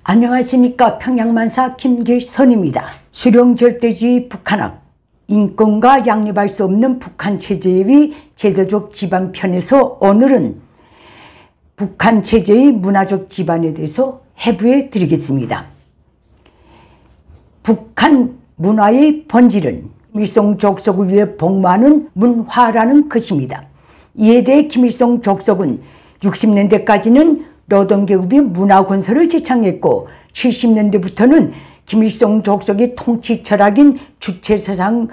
안녕하십니까. 평양만사 김길선입니다. 수령절대주의 북한학, 인권과 양립할 수 없는 북한 체제의 제도적 지반 편에서 오늘은 북한 체제의 문화적 지반에 대해서 해부해 드리겠습니다. 북한 문화의 본질은 김일성 족속을 위해 복무하는 문화라는 것입니다. 이에 대해 김일성 족속은 60년대까지는 노동계급이 문화건설을 제창했고 70년대부터는 김일성 족속의 통치 철학인 주체사상을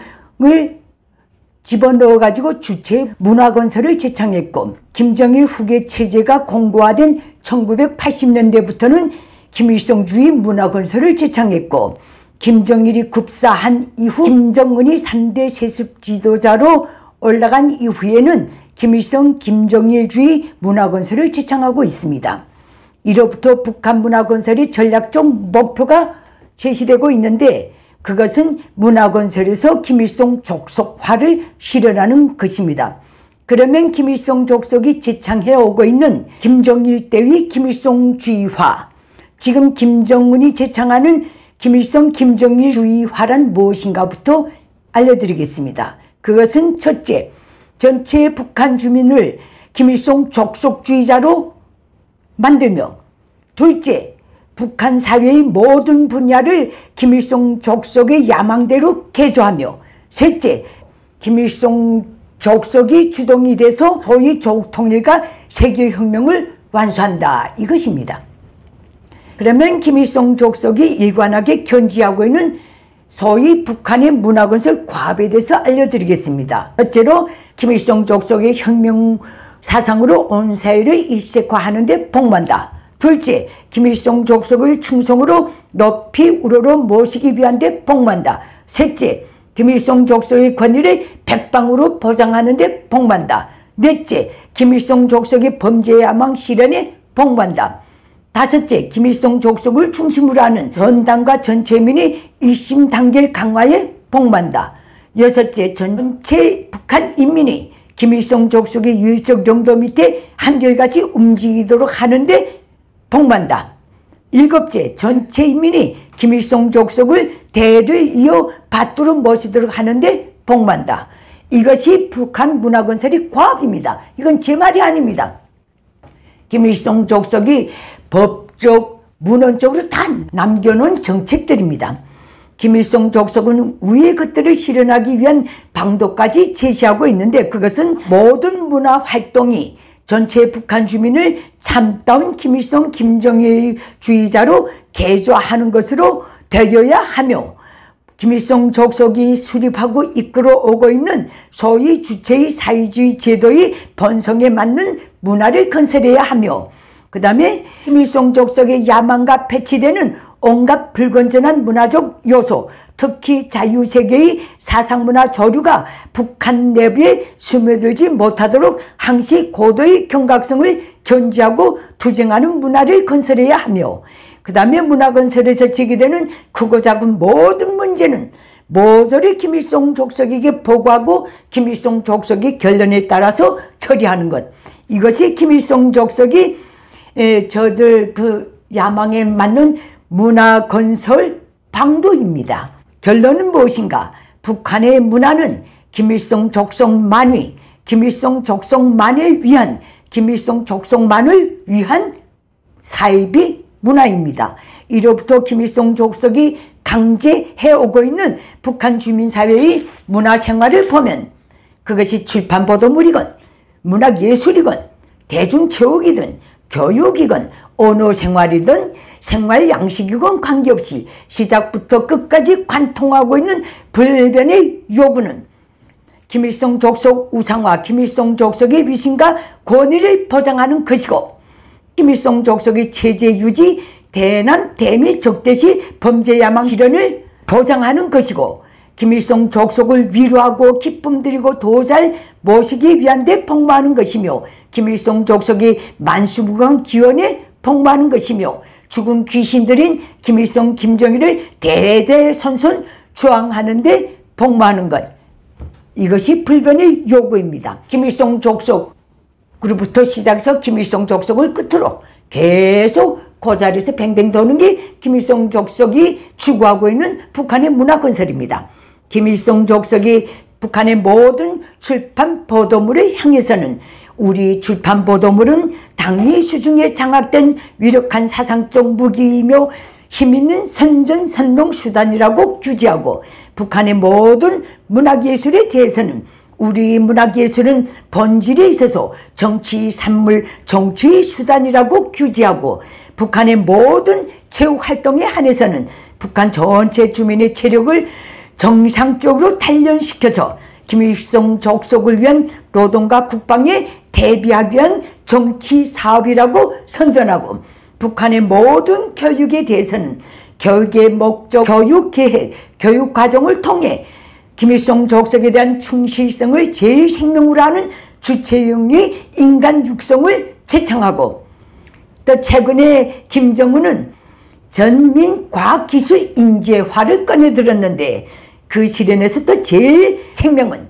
집어넣어가지고 주체 문화건설을 제창했고, 김정일 후계 체제가 공고화된 1980년대부터는 김일성주의 문화건설을 제창했고, 김정일이 급사한 이후 김정은이 3대 세습 지도자로 올라간 이후에는 김일성 김정일주의 문화건설을 제창하고 있습니다. 이로부터 북한 문화건설이 전략적 목표가 제시되고 있는데, 그것은 문화건설에서 김일성 족속화를 실현하는 것입니다. 그러면 김일성 족속이 제창해오고 있는 김정일 때의 김일성주의화, 지금 김정은이 제창하는 김일성 김정일주의화란 무엇인가부터 알려드리겠습니다. 그것은 첫째, 전체 북한 주민을 김일성 족속주의자로 만들며, 둘째, 북한 사회의 모든 분야를 김일성 족속의 야망대로 개조하며, 셋째, 김일성 족속이 주동이 돼서 소위 조국통일과 세계혁명을 완수한다, 이것입니다. 그러면 김일성 족속이 일관하게 견지하고 있는 소위 북한의 문화건설 과업에 대해서 알려드리겠습니다. 첫째로 김일성 족속의 혁명 사상으로 온 사회를 일색화하는 데 복무한다. 둘째, 김일성 족속을 충성으로 높이 우러러 모시기 위한 데 복무한다. 셋째, 김일성 족속의 권위를 백방으로 보장하는 데 복무한다. 넷째, 김일성 족속의 범죄 야망 실현에 복무한다. 다섯째, 김일성 족속을 중심으로 하는 전당과 전체민이 일심단결 강화에 복무한다. 여섯째, 전체 북한 인민이 김일성 족속의 유일적 용도 밑에 한결같이 움직이도록 하는데 복무한다. 일곱째, 전체 인민이 김일성 족속을 대를 이어 받들어 모시도록 하는데 복무한다. 이것이 북한 문화건설의 과업입니다. 이건 제 말이 아닙니다. 김일성 족속이 법적, 문헌적으로 다 남겨놓은 정책들입니다. 김일성 족속은 위의 것들을 실현하기 위한 방도까지 제시하고 있는데, 그것은 모든 문화 활동이 전체 북한 주민을 참다운 김일성 김정일주의자로 개조하는 것으로 되어야 하며, 김일성 족속이 수립하고 이끌어 오고 있는 소위 주체의 사회주의 제도의 본성에 맞는 문화를 건설해야 하며, 그 다음에 김일성 족속의 야망과 배치되는 온갖 불건전한 문화적 요소, 특히 자유세계의 사상문화 조류가 북한 내부에 스며들지 못하도록 항시 고도의 경각성을 견지하고 투쟁하는 문화를 건설해야 하며, 그 다음에 문화건설에서 제기되는 크고 작은 모든 문제는 모조리 김일성 족속에게 보고하고 김일성 족속의 결론에 따라서 처리하는 것, 이것이 김일성 족속이 저들 그 야망에 맞는 문화건설 방도입니다. 결론은 무엇인가? 북한의 문화는 김일성 족속만을 위한 사이비 문화입니다. 이로부터 김일성 족속이 강제해오고 있는 북한 주민사회의 문화생활을 보면, 그것이 출판보도물이건 문학예술이건 대중체육이든 교육이건 언어생활이든 생활양식이건 관계없이 시작부터 끝까지 관통하고 있는 불변의 요구는 김일성 족속 우상화, 김일성 족속의 위신과 권위를 보장하는 것이고, 김일성 족속의 체제 유지, 대남, 대밀, 적대시 범죄 야망 실현을 보장하는 것이고, 김일성 족속을 위로하고 기쁨 드리고 더 잘 모시기 위한 데 복무하는 것이며, 김일성 족속이 만수무강 기원에 복무하는 것이며, 죽은 귀신들인 김일성 김정일을 대대손손 추앙하는 데 복무하는 것, 이것이 불변의 요구입니다. 김일성 족속으로부터 시작해서 김일성 족속을 끝으로 계속 그 자리에서 뱅뱅 도는 게 김일성 족속이 추구하고 있는 북한의 문화 건설입니다. 김일성 족속이 북한의 모든 출판 보도물을 향해서는 우리 출판 보도물은 당위 수중에 장악된 위력한 사상적 무기이며 힘있는 선전선동 수단이라고 규지하고 북한의 모든 문학예술에 대해서는 우리 문학예술은 본질에 있어서 정치 산물, 정치의 수단이라고 규지하고 북한의 모든 체육활동에 한해서는 북한 전체 주민의 체력을 정상적으로 단련시켜서 김일성 족속을 위한 노동과 국방에 대비하기 위한 정치 사업이라고 선전하고 북한의 모든 교육에 대해서는 교육의 목적, 교육계획, 교육과정을 통해 김일성 족속에 대한 충실성을 제일 생명으로 하는 주체영리 인간 육성을 제창하고 또 최근에 김정은은 전민과학기술 인재화를 꺼내들었는데 그 실현에서 또 제일 생명은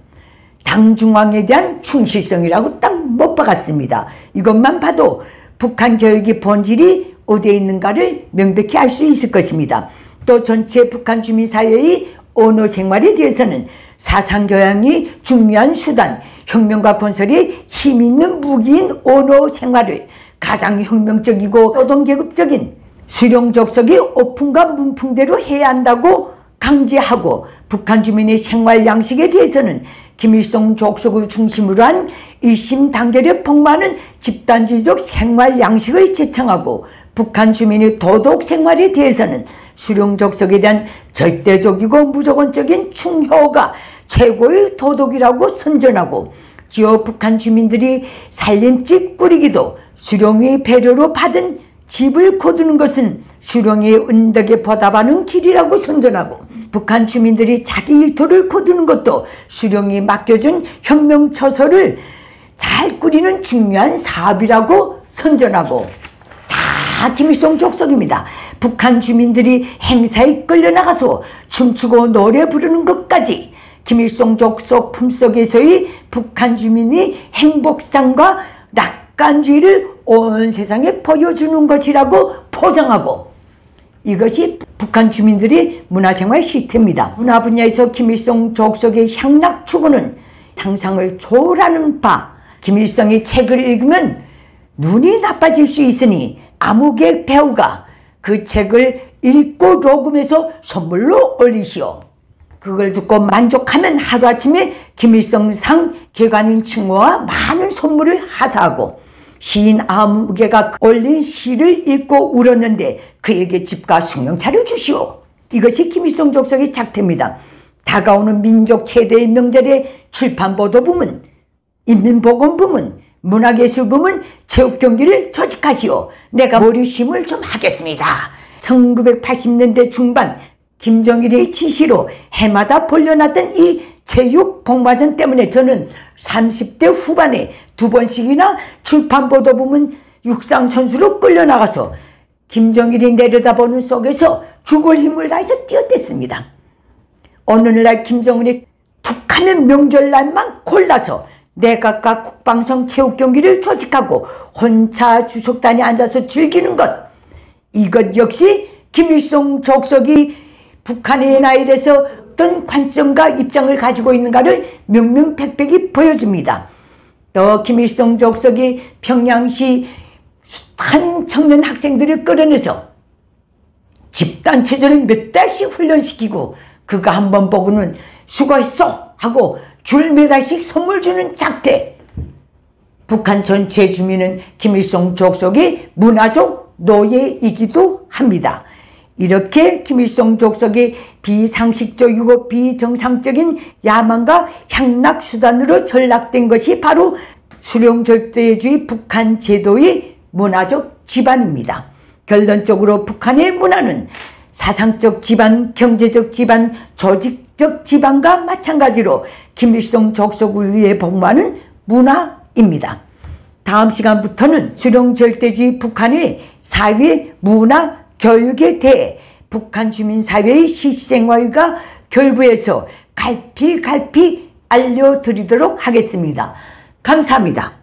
당중앙에 대한 충실성이라고 딱 못 박았습니다. 이것만 봐도 북한 교육의 본질이 어디에 있는가를 명백히 알 수 있을 것입니다. 또 전체 북한 주민사회의 언어 생활에 대해서는 사상교양이 중요한 수단, 혁명과 건설에 힘있는 무기인 언어 생활을 가장 혁명적이고 노동계급적인 수령족속의 오품과 문풍대로 해야 한다고 강제하고 북한 주민의 생활 양식에 대해서는 김일성 족속을 중심으로 한 일심단결에 폭로하는 집단주의적 생활 양식을 제창하고 북한 주민의 도덕 생활에 대해서는 수령족속에 대한 절대적이고 무조건적인 충효가 최고의 도덕이라고 선전하고 지어 북한 주민들이 살림집 꾸리기도 수령의 배려로 받은 집을 거두는 것은 수령의 은덕에 보답하는 길이라고 선전하고 북한 주민들이 자기 일터를 거두는 것도 수령이 맡겨준 혁명처소를 잘 꾸리는 중요한 사업이라고 선전하고 다 김일성 족속입니다. 북한 주민들이 행사에 끌려나가서 춤추고 노래 부르는 것까지 김일성 족속 품속에서의 북한 주민의 행복상과 낙관주의를 온 세상에 보여주는 것이라고 포장하고 이것이 북한 주민들의 문화생활 시스템입니다. 문화 분야에서 김일성 족속의 향락 추구는 상상을 초월하는 바 김일성의 책을 읽으면 눈이 나빠질 수 있으니 아무개 배우가 그 책을 읽고 녹음해서 선물로 올리시오. 그걸 듣고 만족하면 하루아침에 김일성상 개관인 칭호와 많은 선물을 하사하고 시인 아무개가 올린 시를 읽고 울었는데 그에게 집과 숙명차를 주시오. 이것이 김일성 족속의 작태입니다. 다가오는 민족 최대의 명절에 출판보도 부문, 인민보건 부문, 문화예술 부문, 체육경기를 조직하시오. 내가 머리심을 좀 하겠습니다. 1980년대 중반 김정일의 지시로 해마다 벌려놨던 이 체육복마전 때문에 저는 30대 후반에 2번씩이나 출판보도 부문 육상선수로 끌려나가서 김정일이 내려다보는 속에서 죽을 힘을 다해서 뛰어댔습니다. 어느 날 김정은이 툭하면 명절날만 골라서 내각과 국방성 체육경기를 조직하고 혼자 주석단에 앉아서 즐기는 것, 이것 역시 김일성 족속이 북한의 나일에서 어떤 관점과 입장을 가지고 있는가를 명명백백히 보여줍니다. 또 김일성 족속이 평양시 숱한 청년 학생들을 끌어내서 집단체전을 몇 달씩 훈련시키고 그가 한번 보고는 수고했어 하고 귤 몇 알씩 선물 주는 작태. 북한 전체 주민은 김일성 족속의 문화적 노예이기도 합니다. 이렇게 김일성 족속의 비상식적이고 비정상적인 야망과 향락 수단으로 전락된 것이 바로 수령절대주의 북한 제도의 문화적 기반입니다. 결론적으로 북한의 문화는 사상적 기반, 경제적 기반, 조직적 기반과 마찬가지로 김일성 족속을 위해 복무하는 문화입니다. 다음 시간부터는 수령절대주의 북한의 사회, 문화, 교육에 대해 북한 주민사회의 실생활과 결부해서 갈피 알려드리도록 하겠습니다. 감사합니다.